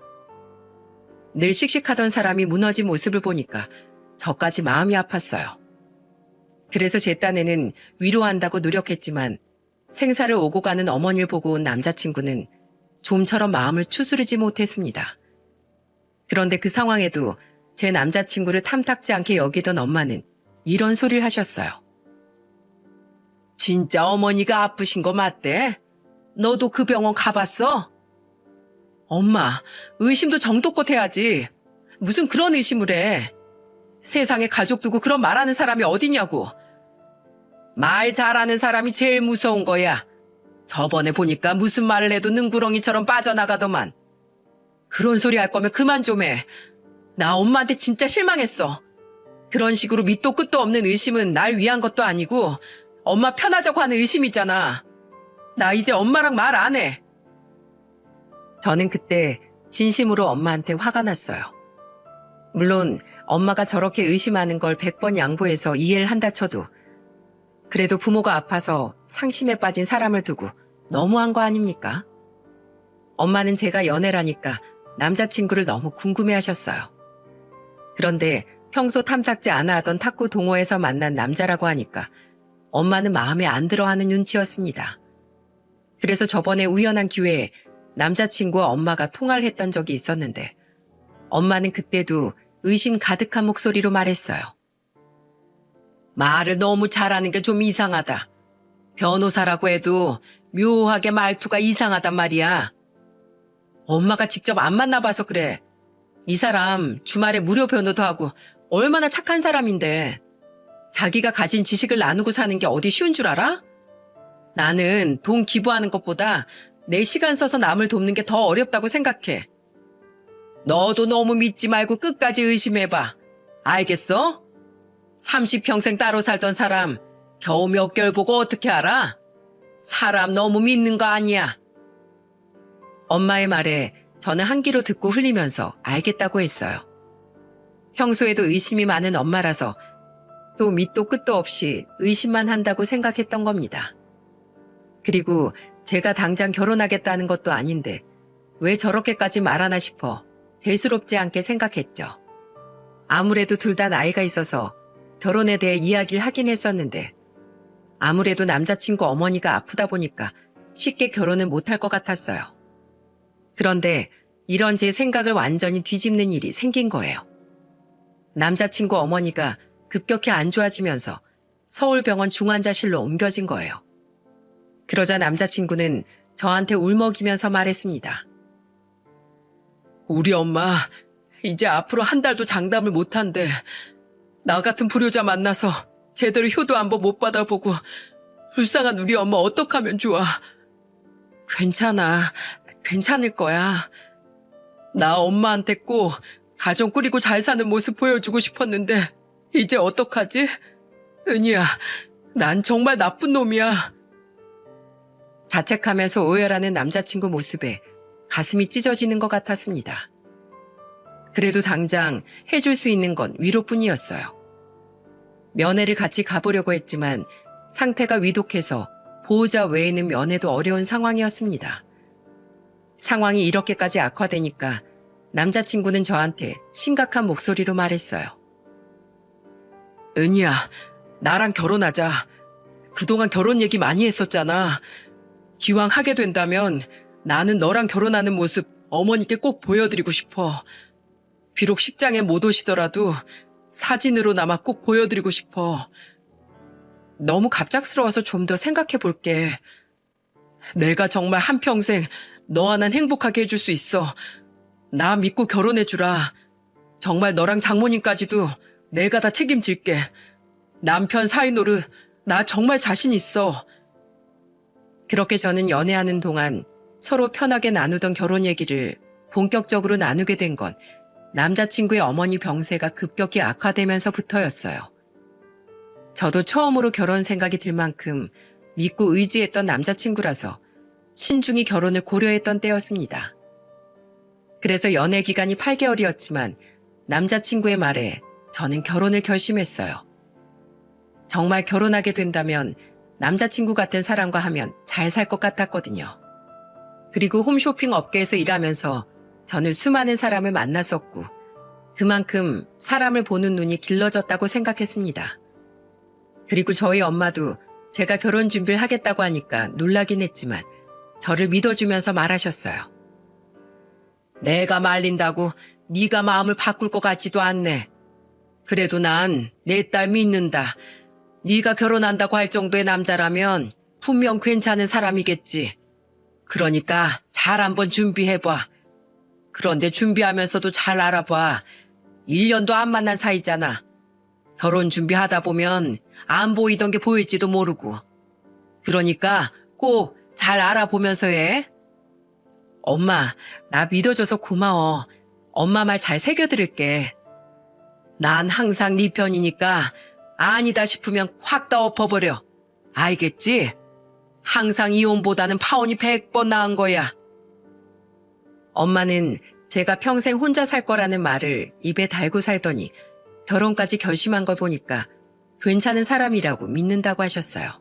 늘 씩씩하던 사람이 무너진 모습을 보니까 저까지 마음이 아팠어요. 그래서 제 딴에는 위로한다고 노력했지만 생사를 오고 가는 어머니를 보고 온 남자친구는 좀처럼 마음을 추스르지 못했습니다. 그런데 그 상황에도 제 남자친구를 탐탁지 않게 여기던 엄마는 이런 소리를 하셨어요. 진짜 어머니가 아프신 거 맞대? 너도 그 병원 가봤어? 엄마, 의심도 정도껏 해야지. 무슨 그런 의심을 해. 세상에 가족 두고 그런 말하는 사람이 어디냐고. 말 잘하는 사람이 제일 무서운 거야. 저번에 보니까 무슨 말을 해도 능구렁이처럼 빠져나가더만. 그런 소리 할 거면 그만 좀 해. 나 엄마한테 진짜 실망했어. 그런 식으로 밑도 끝도 없는 의심은 날 위한 것도 아니고 엄마 편하자고 하는 의심이잖아. 나 이제 엄마랑 말 안 해. 저는 그때 진심으로 엄마한테 화가 났어요. 물론 엄마가 저렇게 의심하는 걸 100번 양보해서 이해를 한다 쳐도 그래도 부모가 아파서 상심에 빠진 사람을 두고 너무한 거 아닙니까? 엄마는 제가 연애라니까 남자친구를 너무 궁금해하셨어요. 그런데 평소 탐탁지 않아 하던 탁구 동호회에서 만난 남자라고 하니까 엄마는 마음에 안 들어하는 눈치였습니다. 그래서 저번에 우연한 기회에 남자친구와 엄마가 통화를 했던 적이 있었는데 엄마는 그때도 의심 가득한 목소리로 말했어요. 말을 너무 잘하는 게 좀 이상하다. 변호사라고 해도 묘하게 말투가 이상하단 말이야. 엄마가 직접 안 만나봐서 그래. 이 사람 주말에 무료 변호도 하고 얼마나 착한 사람인데 자기가 가진 지식을 나누고 사는 게 어디 쉬운 줄 알아? 나는 돈 기부하는 것보다 내 시간 써서 남을 돕는 게 더 어렵다고 생각해. 너도 너무 믿지 말고 끝까지 의심해봐. 알겠어? 30평생 따로 살던 사람 겨우 몇 개월 보고 어떻게 알아? 사람 너무 믿는 거 아니야. 엄마의 말에 저는 한 귀로 듣고 흘리면서 알겠다고 했어요. 평소에도 의심이 많은 엄마라서 또 밑도 끝도 없이 의심만 한다고 생각했던 겁니다. 그리고 제가 당장 결혼하겠다는 것도 아닌데 왜 저렇게까지 말하나 싶어 대수롭지 않게 생각했죠. 아무래도 둘 다 나이가 있어서 결혼에 대해 이야기를 하긴 했었는데 아무래도 남자친구 어머니가 아프다 보니까 쉽게 결혼은 못할 것 같았어요. 그런데 이런 제 생각을 완전히 뒤집는 일이 생긴 거예요. 남자친구 어머니가 급격히 안 좋아지면서 서울병원 중환자실로 옮겨진 거예요. 그러자 남자친구는 저한테 울먹이면서 말했습니다. 우리 엄마 이제 앞으로 한 달도 장담을 못한대. 나 같은 불효자 만나서 제대로 효도 한 번 못 받아보고 불쌍한 우리 엄마 어떡하면 좋아. 괜찮아. 괜찮을 거야. 나 엄마한테 꼭 가정 꾸리고 잘 사는 모습 보여주고 싶었는데 이제 어떡하지? 은희야, 난 정말 나쁜 놈이야. 자책하면서 오열하는 남자친구 모습에 가슴이 찢어지는 것 같았습니다. 그래도 당장 해줄 수 있는 건 위로뿐이었어요. 면회를 같이 가보려고 했지만 상태가 위독해서 보호자 외에는 면회도 어려운 상황이었습니다. 상황이 이렇게까지 악화되니까 남자친구는 저한테 심각한 목소리로 말했어요. 은희야, 나랑 결혼하자. 그동안 결혼 얘기 많이 했었잖아. 기왕 하게 된다면 나는 너랑 결혼하는 모습 어머니께 꼭 보여드리고 싶어. 비록 식장에 못 오시더라도 사진으로나마 꼭 보여드리고 싶어. 너무 갑작스러워서 좀 더 생각해 볼게. 내가 정말 한평생 너 하나는 행복하게 해줄 수 있어. 나 믿고 결혼해주라. 정말 너랑 장모님까지도 내가 다 책임질게. 남편 사위 노릇 나 정말 자신 있어. 그렇게 저는 연애하는 동안 서로 편하게 나누던 결혼 얘기를 본격적으로 나누게 된 건 남자친구의 어머니 병세가 급격히 악화되면서부터였어요. 저도 처음으로 결혼 생각이 들 만큼 믿고 의지했던 남자친구라서 신중히 결혼을 고려했던 때였습니다. 그래서 연애 기간이 8개월이었지만 남자친구의 말에 저는 결혼을 결심했어요. 정말 결혼하게 된다면 남자친구 같은 사람과 하면 잘 살 것 같았거든요. 그리고 홈쇼핑 업계에서 일하면서 저는 수많은 사람을 만났었고 그만큼 사람을 보는 눈이 길러졌다고 생각했습니다. 그리고 저희 엄마도 제가 결혼 준비를 하겠다고 하니까 놀라긴 했지만 저를 믿어주면서 말하셨어요. 내가 말린다고 네가 마음을 바꿀 것 같지도 않네. 그래도 난 내 딸 믿는다. 네가 결혼한다고 할 정도의 남자라면 분명 괜찮은 사람이겠지. 그러니까 잘 한번 준비해봐. 그런데 준비하면서도 잘 알아봐. 1년도 안 만난 사이잖아. 결혼 준비하다 보면 안 보이던 게 보일지도 모르고. 그러니까 꼭 잘 알아보면서 해. 엄마, 나 믿어줘서 고마워. 엄마 말 잘 새겨들을게. 난 항상 네 편이니까 아니다 싶으면 확 다 엎어버려. 알겠지? 항상 이혼보다는 파혼이 100번 나은 거야. 엄마는 제가 평생 혼자 살 거라는 말을 입에 달고 살더니 결혼까지 결심한 걸 보니까 괜찮은 사람이라고 믿는다고 하셨어요.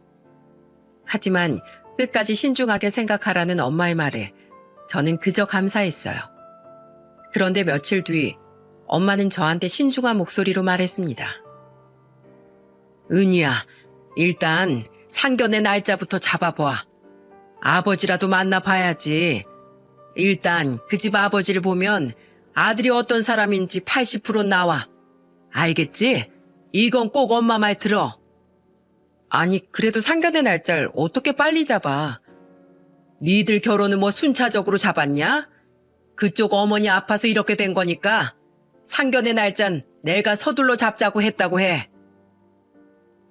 하지만 끝까지 신중하게 생각하라는 엄마의 말에 저는 그저 감사했어요. 그런데 며칠 뒤 엄마는 저한테 신중한 목소리로 말했습니다. 은희야, 일단 상견례 날짜부터 잡아봐. 아버지라도 만나봐야지. 일단 그 집 아버지를 보면 아들이 어떤 사람인지 80% 나와. 알겠지? 이건 꼭 엄마 말 들어. 아니, 그래도 상견례 날짜를 어떻게 빨리 잡아? 니들 결혼은 뭐 순차적으로 잡았냐? 그쪽 어머니 아파서 이렇게 된 거니까 상견례 날짜는 내가 서둘러 잡자고 했다고 해.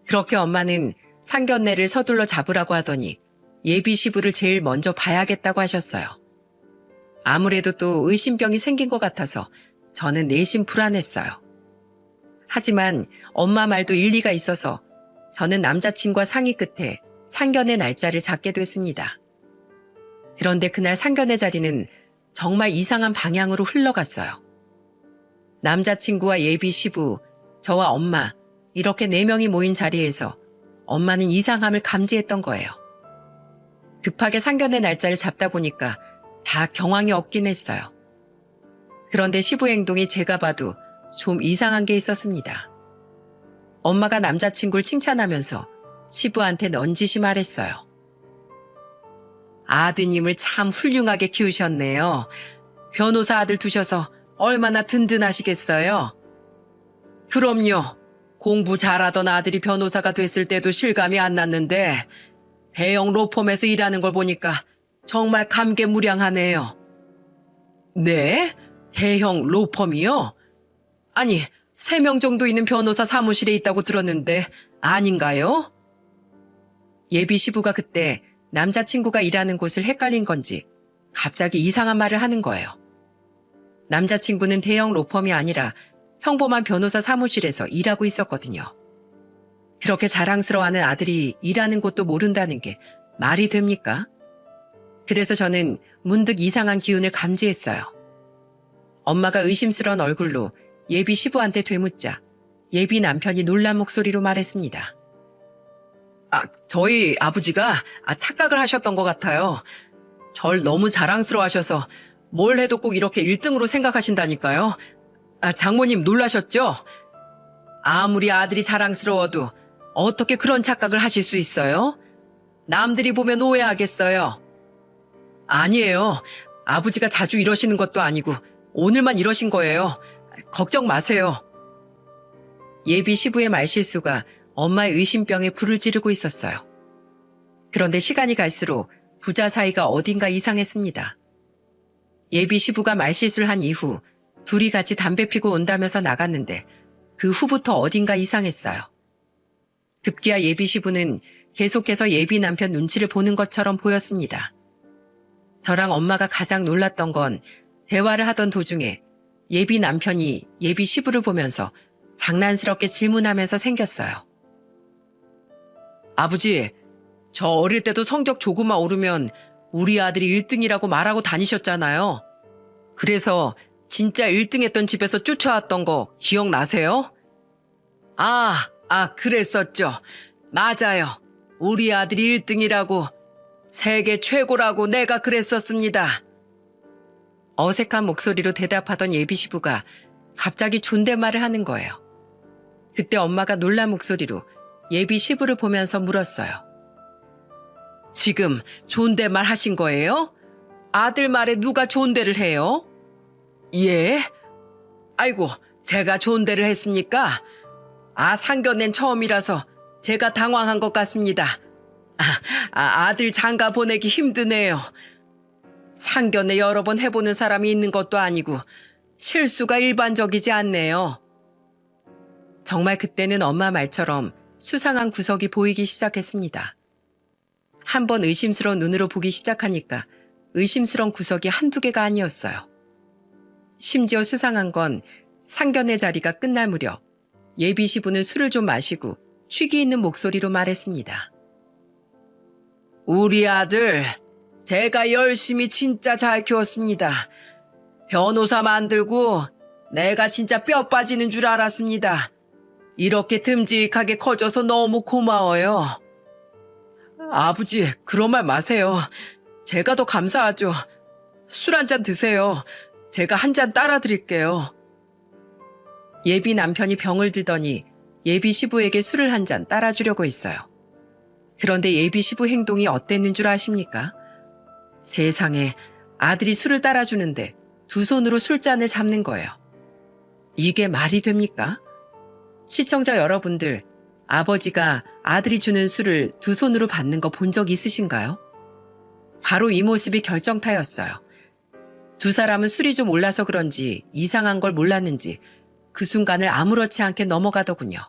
그렇게 엄마는 상견례를 서둘러 잡으라고 하더니 예비 시부를 제일 먼저 봐야겠다고 하셨어요. 아무래도 또 의심병이 생긴 것 같아서 저는 내심 불안했어요. 하지만 엄마 말도 일리가 있어서 저는 남자친구와 상의 끝에 상견례 날짜를 잡게 됐습니다. 그런데 그날 상견례 자리는 정말 이상한 방향으로 흘러갔어요. 남자친구와 예비 시부, 저와 엄마, 이렇게 4명이 모인 자리에서 엄마는 이상함을 감지했던 거예요. 급하게 상견례 날짜를 잡다 보니까 다 경황이 없긴 했어요. 그런데 시부 행동이 제가 봐도 좀 이상한 게 있었습니다. 엄마가 남자친구를 칭찬하면서 시부한테 넌지시 말했어요. 아드님을 참 훌륭하게 키우셨네요. 변호사 아들 두셔서 얼마나 든든하시겠어요? 그럼요. 공부 잘하던 아들이 변호사가 됐을 때도 실감이 안 났는데 대형 로펌에서 일하는 걸 보니까 정말 감개무량하네요. 네? 대형 로펌이요? 아니, 3명 정도 있는 변호사 사무실에 있다고 들었는데 아닌가요? 예비 시부가 그때 남자친구가 일하는 곳을 헷갈린 건지 갑자기 이상한 말을 하는 거예요. 남자친구는 대형 로펌이 아니라 평범한 변호사 사무실에서 일하고 있었거든요. 그렇게 자랑스러워하는 아들이 일하는 곳도 모른다는 게 말이 됩니까? 그래서 저는 문득 이상한 기운을 감지했어요. 엄마가 의심스러운 얼굴로 예비 시부한테 되묻자 예비 남편이 놀란 목소리로 말했습니다. 저희 아버지가 착각을 하셨던 것 같아요. 절 너무 자랑스러워하셔서 뭘 해도 꼭 이렇게 1등으로 생각하신다니까요. 장모님 놀라셨죠? 아무리 아들이 자랑스러워도 어떻게 그런 착각을 하실 수 있어요? 남들이 보면 오해하겠어요. 아니에요. 아버지가 자주 이러시는 것도 아니고 오늘만 이러신 거예요. 걱정 마세요. 예비 시부의 말실수가 엄마의 의심병에 불을 지르고 있었어요. 그런데 시간이 갈수록 부자 사이가 어딘가 이상했습니다. 예비 시부가 말실수를 한 이후 둘이 같이 담배 피고 온다면서 나갔는데 그 후부터 어딘가 이상했어요. 급기야 예비 시부는 계속해서 예비 남편 눈치를 보는 것처럼 보였습니다. 저랑 엄마가 가장 놀랐던 건 대화를 하던 도중에 예비 남편이 예비 시부를 보면서 장난스럽게 질문하면서 생겼어요. 아버지, 저 어릴 때도 성적 조금만 오르면 우리 아들이 1등이라고 말하고 다니셨잖아요. 그래서 진짜 1등 했던 집에서 쫓아왔던 거 기억나세요? 그랬었죠. 맞아요. 우리 아들이 1등이라고, 세계 최고라고 내가 그랬었습니다. 어색한 목소리로 대답하던 예비 시부가 갑자기 존댓말을 하는 거예요. 그때 엄마가 놀란 목소리로 예비 시부를 보면서 물었어요. 지금 존댓말 하신 거예요? 아들 말에 누가 존대를 해요? 예? 아이고, 제가 존대를 했습니까? 상견례는 처음이라서 제가 당황한 것 같습니다. 아들 장가 보내기 힘드네요. 상견례 여러 번 해보는 사람이 있는 것도 아니고 실수가 일반적이지 않네요. 정말 그때는 엄마 말처럼 수상한 구석이 보이기 시작했습니다. 한번 의심스러운 눈으로 보기 시작하니까 의심스러운 구석이 한두 개가 아니었어요. 심지어 수상한 건 상견례 자리가 끝날 무렵 예비 시부는 술을 좀 마시고 취기 있는 목소리로 말했습니다. 우리 아들, 제가 열심히 진짜 잘 키웠습니다. 변호사 만들고 내가 진짜 뼈 빠지는 줄 알았습니다. 이렇게 듬직하게 커져서 너무 고마워요. 아버지, 그런 말 마세요. 제가 더 감사하죠. 술 한 잔 드세요. 제가 한 잔 따라 드릴게요. 예비 남편이 병을 들더니 예비 시부에게 술을 한 잔 따라주려고 했어요. 그런데 예비 시부 행동이 어땠는 줄 아십니까? 세상에, 아들이 술을 따라주는데 두 손으로 술잔을 잡는 거예요. 이게 말이 됩니까? 시청자 여러분들, 아버지가 아들이 주는 술을 두 손으로 받는 거 본 적 있으신가요? 바로 이 모습이 결정타였어요. 두 사람은 술이 좀 올라서 그런지 이상한 걸 몰랐는지 그 순간을 아무렇지 않게 넘어가더군요.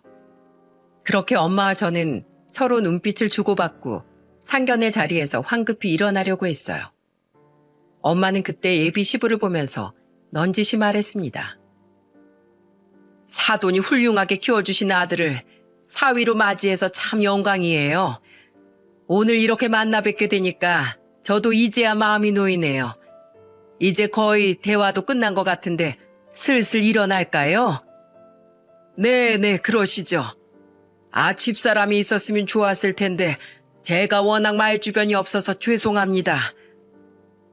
그렇게 엄마와 저는 서로 눈빛을 주고받고 상견례 자리에서 황급히 일어나려고 했어요. 엄마는 그때 예비 시부를 보면서 넌지시 말했습니다. 사돈이 훌륭하게 키워주신 아들을 사위로 맞이해서 참 영광이에요. 오늘 이렇게 만나 뵙게 되니까 저도 이제야 마음이 놓이네요. 이제 거의 대화도 끝난 것 같은데 슬슬 일어날까요? 네네, 그러시죠. 집사람이 있었으면 좋았을 텐데 제가 워낙 말주변이 없어서 죄송합니다.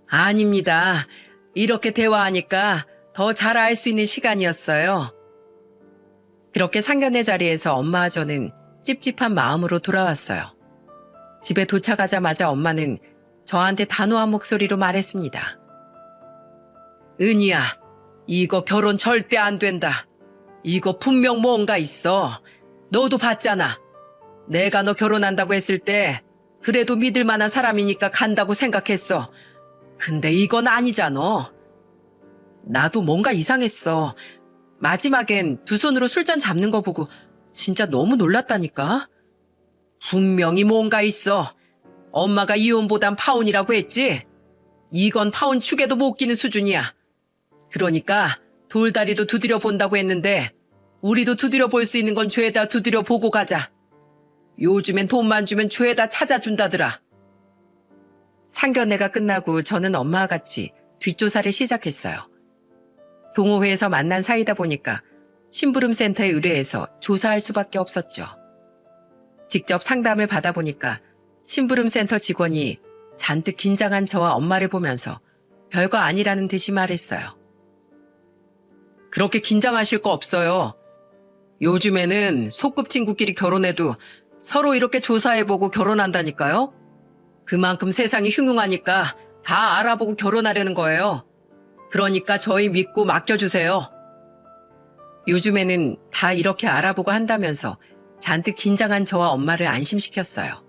아닙니다. 이렇게 대화하니까 더 잘 알 수 있는 시간이었어요. 그렇게 상견례 자리에서 엄마와 저는 찝찝한 마음으로 돌아왔어요. 집에 도착하자마자 엄마는 저한테 단호한 목소리로 말했습니다. 은희야, 이거 결혼 절대 안 된다. 이거 분명 뭔가 있어. 너도 봤잖아. 내가 너 결혼한다고 했을 때 그래도 믿을 만한 사람이니까 간다고 생각했어. 근데 이건 아니잖아. 나도 뭔가 이상했어. 마지막엔 두 손으로 술잔 잡는 거 보고 진짜 너무 놀랐다니까. 분명히 뭔가 있어. 엄마가 이혼보단 파혼이라고 했지? 이건 파혼 축에도 못 끼는 수준이야. 그러니까 돌다리도 두드려 본다고 했는데 우리도 두드려 볼 수 있는 건 죄다 두드려 보고 가자. 요즘엔 돈만 주면 죄다 찾아준다더라. 상견례가 끝나고 저는 엄마와 같이 뒷조사를 시작했어요. 동호회에서 만난 사이다 보니까 심부름센터에 의뢰해서 조사할 수밖에 없었죠. 직접 상담을 받아보니까 심부름센터 직원이 잔뜩 긴장한 저와 엄마를 보면서 별거 아니라는 듯이 말했어요. 그렇게 긴장하실 거 없어요. 요즘에는 소꿉친구끼리 결혼해도 서로 이렇게 조사해보고 결혼한다니까요. 그만큼 세상이 흉흉하니까 다 알아보고 결혼하려는 거예요. 그러니까 저희 믿고 맡겨주세요. 요즘에는 다 이렇게 알아보고 한다면서 잔뜩 긴장한 저와 엄마를 안심시켰어요.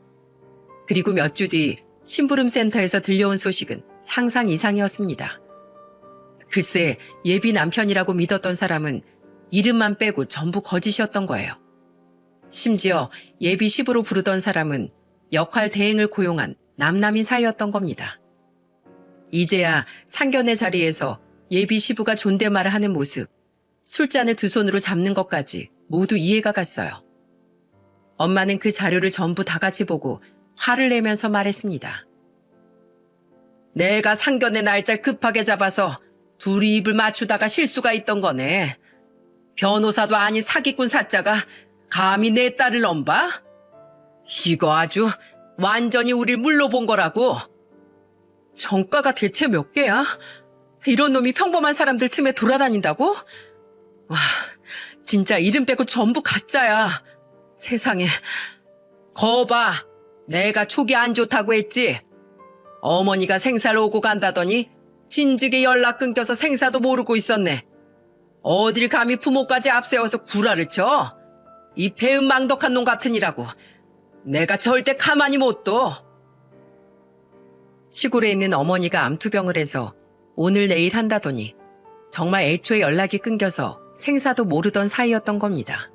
그리고 몇 주 뒤 심부름센터에서 들려온 소식은 상상 이상이었습니다. 글쎄, 예비 남편이라고 믿었던 사람은 이름만 빼고 전부 거짓이었던 거예요. 심지어 예비 시부로 부르던 사람은 역할 대행을 고용한 남남인 사이였던 겁니다. 이제야 상견례 자리에서 예비 시부가 존댓말을 하는 모습, 술잔을 두 손으로 잡는 것까지 모두 이해가 갔어요. 엄마는 그 자료를 전부 다 같이 보고 화를 내면서 말했습니다. 내가 상견례 날짜를 급하게 잡아서 둘이 입을 맞추다가 실수가 있던 거네. 변호사도 아닌 사기꾼 사자가 감히 내 딸을 넘봐? 이거 아주 완전히 우릴 물러본 거라고. 정가가 대체 몇 개야? 이런 놈이 평범한 사람들 틈에 돌아다닌다고? 와, 진짜 이름 빼고 전부 가짜야. 세상에. 거봐, 내가 촉이 안 좋다고 했지. 어머니가 생사를 오고 간다더니 진즉에 연락 끊겨서 생사도 모르고 있었네. 어딜 감히 부모까지 앞세워서 구라를 쳐? 이 배은망덕한 놈 같으니라고. 내가 절대 가만히 못 둬. 시골에 있는 어머니가 암투병을 해서 오늘 내일 한다더니 정말 애초에 연락이 끊겨서 생사도 모르던 사이였던 겁니다.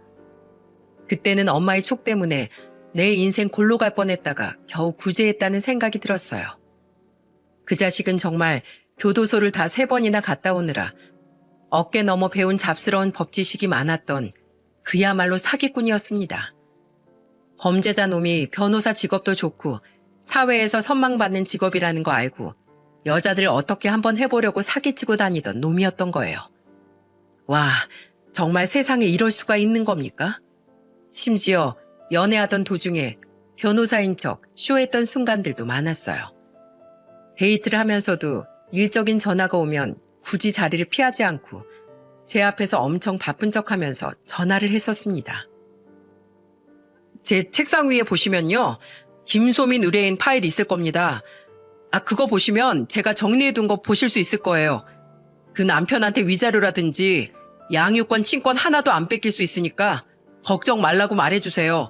그때는 엄마의 촉 때문에 내 인생 골로 갈 뻔했다가 겨우 구제했다는 생각이 들었어요. 그 자식은 정말 교도소를 다 3번이나 갔다 오느라 어깨 넘어 배운 잡스러운 법지식이 많았던 그야말로 사기꾼이었습니다. 범죄자 놈이 변호사 직업도 좋고 사회에서 선망받는 직업이라는 거 알고 여자들 어떻게 한번 해보려고 사기치고 다니던 놈이었던 거예요. 와, 정말 세상에 이럴 수가 있는 겁니까? 심지어 연애하던 도중에 변호사인 척 쇼했던 순간들도 많았어요. 데이트를 하면서도 일적인 전화가 오면 굳이 자리를 피하지 않고 제 앞에서 엄청 바쁜 척하면서 전화를 했었습니다. 제 책상 위에 보시면요. 김소민 의뢰인 파일 있을 겁니다. 그거 보시면 제가 정리해둔 거 보실 수 있을 거예요. 그 남편한테 위자료라든지 양육권, 친권 하나도 안 뺏길 수 있으니까 걱정 말라고 말해주세요.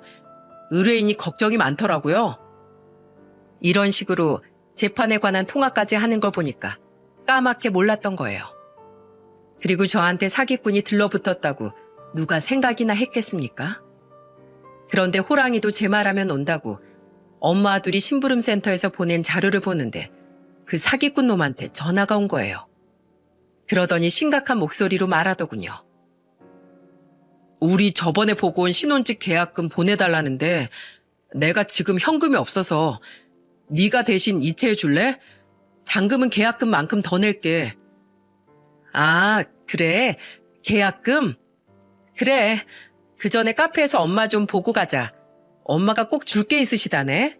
의뢰인이 걱정이 많더라고요. 이런 식으로 재판에 관한 통화까지 하는 걸 보니까 까맣게 몰랐던 거예요. 그리고 저한테 사기꾼이 들러붙었다고 누가 생각이나 했겠습니까? 그런데 호랑이도 제 말하면 온다고 엄마와 둘이 심부름센터에서 보낸 자료를 보는데 그 사기꾼 놈한테 전화가 온 거예요. 그러더니 심각한 목소리로 말하더군요. 우리 저번에 보고 온 신혼집 계약금 보내달라는데 내가 지금 현금이 없어서 네가 대신 이체해 줄래? 잔금은 계약금만큼 더 낼게. 아, 그래? 계약금? 그래. 그 전에 카페에서 엄마 좀 보고 가자. 엄마가 꼭 줄 게 있으시다네.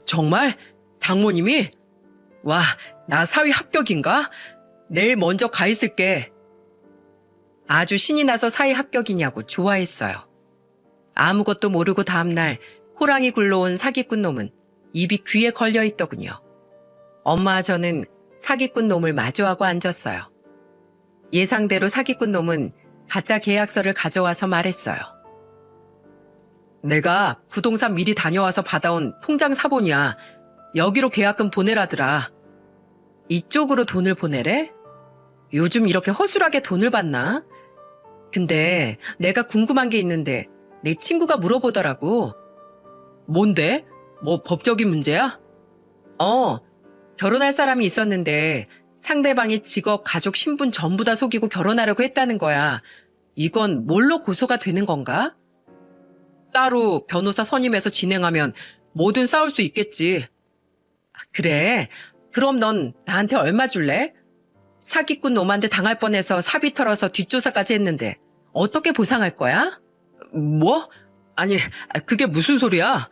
정말? 장모님이? 와, 나 사위 합격인가? 내일 먼저 가 있을게. 아주 신이 나서 사위 합격이냐고 좋아했어요. 아무것도 모르고 다음날 호랑이 굴러온 사기꾼 놈은 입이 귀에 걸려 있더군요. 엄마와 저는 사기꾼 놈을 마주하고 앉았어요. 예상대로 사기꾼 놈은 가짜 계약서를 가져와서 말했어요. 내가 부동산 미리 다녀와서 받아온 통장 사본이야. 여기로 계약금 보내라더라. 이쪽으로 돈을 보내래? 요즘 이렇게 허술하게 돈을 받나? 근데 내가 궁금한 게 있는데 내 친구가 물어보더라고. 뭔데? 뭐 법적인 문제야? 결혼할 사람이 있었는데 상대방이 직업, 가족, 신분 전부 다 속이고 결혼하려고 했다는 거야. 이건 뭘로 고소가 되는 건가? 따로 변호사 선임해서 진행하면 뭐든 싸울 수 있겠지. 그래? 그럼 넌 나한테 얼마 줄래? 사기꾼 놈한테 당할 뻔해서 사비 털어서 뒷조사까지 했는데 어떻게 보상할 거야? 뭐? 아니, 그게 무슨 소리야?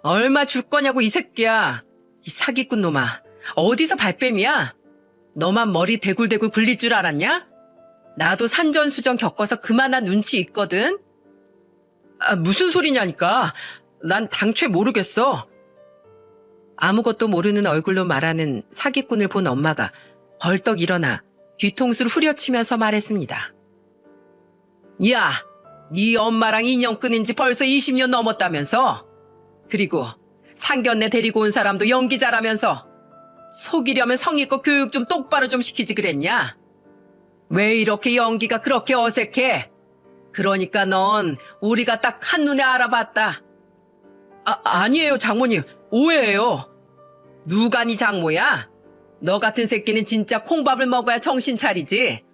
얼마 줄 거냐고 이 새끼야. 이 사기꾼 놈아. 어디서 발뺌이야? 너만 머리 대굴대굴 굴릴 줄 알았냐? 나도 산전수전 겪어서 그만한 눈치 있거든. 무슨 소리냐니까. 난 당최 모르겠어. 아무것도 모르는 얼굴로 말하는 사기꾼을 본 엄마가 벌떡 일어나 뒤통수를 후려치면서 말했습니다. 야, 네 엄마랑 인연 끊은 지 벌써 20년 넘었다면서? 그리고 상견례 데리고 온 사람도 연기자라면서 속이려면 성의껏 교육 좀 똑바로 좀 시키지 그랬냐? 왜 이렇게 연기가 그렇게 어색해? 그러니까 넌 우리가 딱 한눈에 알아봤다. 아니에요 장모님. 오해예요. 누가 네 장모야? 너 같은 새끼는 진짜 콩밥을 먹어야 정신 차리지.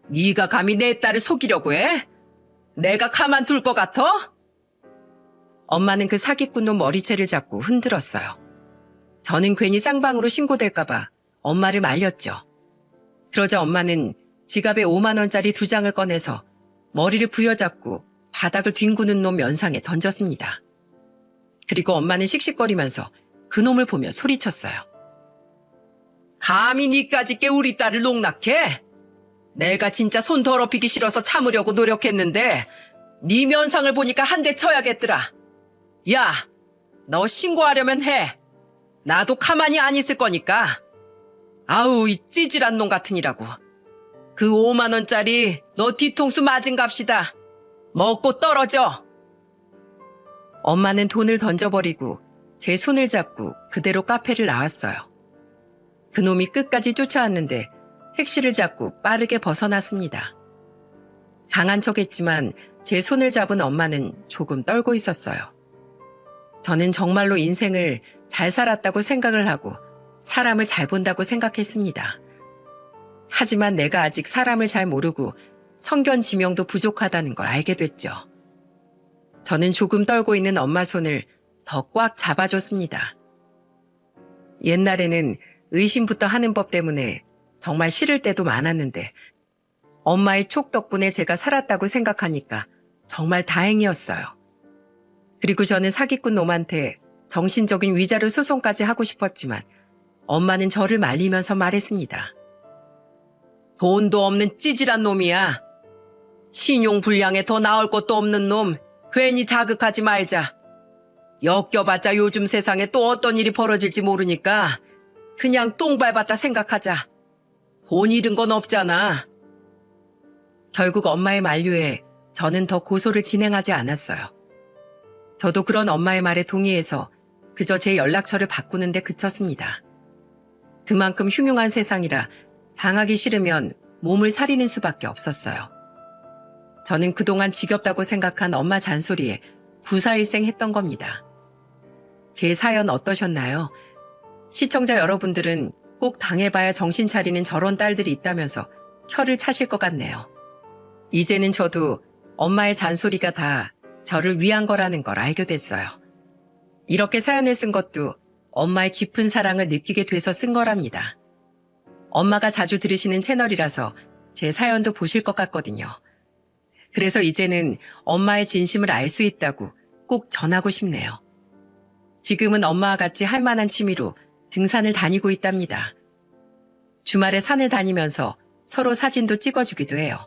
네가 감히 내 딸을 속이려고 해? 내가 가만둘 것 같아? 엄마는 그 사기꾼 놈 머리채를 잡고 흔들었어요. 저는 괜히 쌍방으로 신고될까봐 엄마를 말렸죠. 그러자 엄마는 지갑에 5만 원짜리 2장을 꺼내서 머리를 부여잡고 바닥을 뒹구는 놈 면상에 던졌습니다. 그리고 엄마는 씩씩거리면서 그 놈을 보며 소리쳤어요. 감히 니까지 게 우리 딸을 농락해? 내가 진짜 손 더럽히기 싫어서 참으려고 노력했는데 네 면상을 보니까 한 대 쳐야겠더라. 야, 너 신고하려면 해. 나도 가만히 안 있을 거니까. 아우, 이 찌질한 놈 같으니라고. 그 5만 원짜리 너 뒤통수 맞은 값이다. 먹고 떨어져. 엄마는 돈을 던져버리고 제 손을 잡고 그대로 카페를 나왔어요. 그놈이 끝까지 쫓아왔는데 택시를 잡고 빠르게 벗어났습니다. 강한 척했지만 제 손을 잡은 엄마는 조금 떨고 있었어요. 저는 정말로 인생을 잘 살았다고 생각을 하고 사람을 잘 본다고 생각했습니다. 하지만 내가 아직 사람을 잘 모르고 성견 지명도 부족하다는 걸 알게 됐죠. 저는 조금 떨고 있는 엄마 손을 더 꽉 잡아줬습니다. 옛날에는 의심부터 하는 법 때문에 정말 싫을 때도 많았는데 엄마의 촉 덕분에 제가 살았다고 생각하니까 정말 다행이었어요. 그리고 저는 사기꾼 놈한테 정신적인 위자료 소송까지 하고 싶었지만 엄마는 저를 말리면서 말했습니다. 돈도 없는 찌질한 놈이야. 신용 불량에 더 나올 것도 없는 놈 괜히 자극하지 말자. 엮여봤자 요즘 세상에 또 어떤 일이 벌어질지 모르니까 그냥 똥 밟았다 생각하자. 돈 잃은 건 없잖아. 결국 엄마의 만류에 저는 더 고소를 진행하지 않았어요. 저도 그런 엄마의 말에 동의해서 그저 제 연락처를 바꾸는데 그쳤습니다. 그만큼 흉흉한 세상이라 당하기 싫으면 몸을 사리는 수밖에 없었어요. 저는 그동안 지겹다고 생각한 엄마 잔소리에 구사일생했던 겁니다. 제 사연 어떠셨나요? 시청자 여러분들은 꼭 당해봐야 정신 차리는 저런 딸들이 있다면서 혀를 차실 것 같네요. 이제는 저도 엄마의 잔소리가 다 저를 위한 거라는 걸 알게 됐어요. 이렇게 사연을 쓴 것도 엄마의 깊은 사랑을 느끼게 돼서 쓴 거랍니다. 엄마가 자주 들으시는 채널이라서 제 사연도 보실 것 같거든요. 그래서 이제는 엄마의 진심을 알 수 있다고 꼭 전하고 싶네요. 지금은 엄마와 같이 할 만한 취미로 등산을 다니고 있답니다. 주말에 산을 다니면서 서로 사진도 찍어주기도 해요.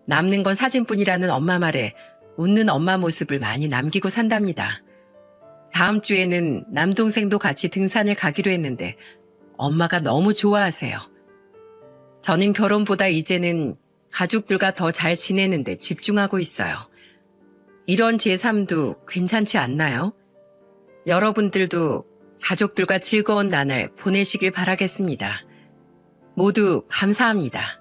남는 건 사진뿐이라는 엄마 말에 웃는 엄마 모습을 많이 남기고 산답니다. 다음 주에는 남동생도 같이 등산을 가기로 했는데 엄마가 너무 좋아하세요. 저는 결혼보다 이제는 가족들과 더 잘 지내는 데 집중하고 있어요. 이런 제 삶도 괜찮지 않나요? 여러분들도 가족들과 즐거운 나날 보내시길 바라겠습니다. 모두 감사합니다.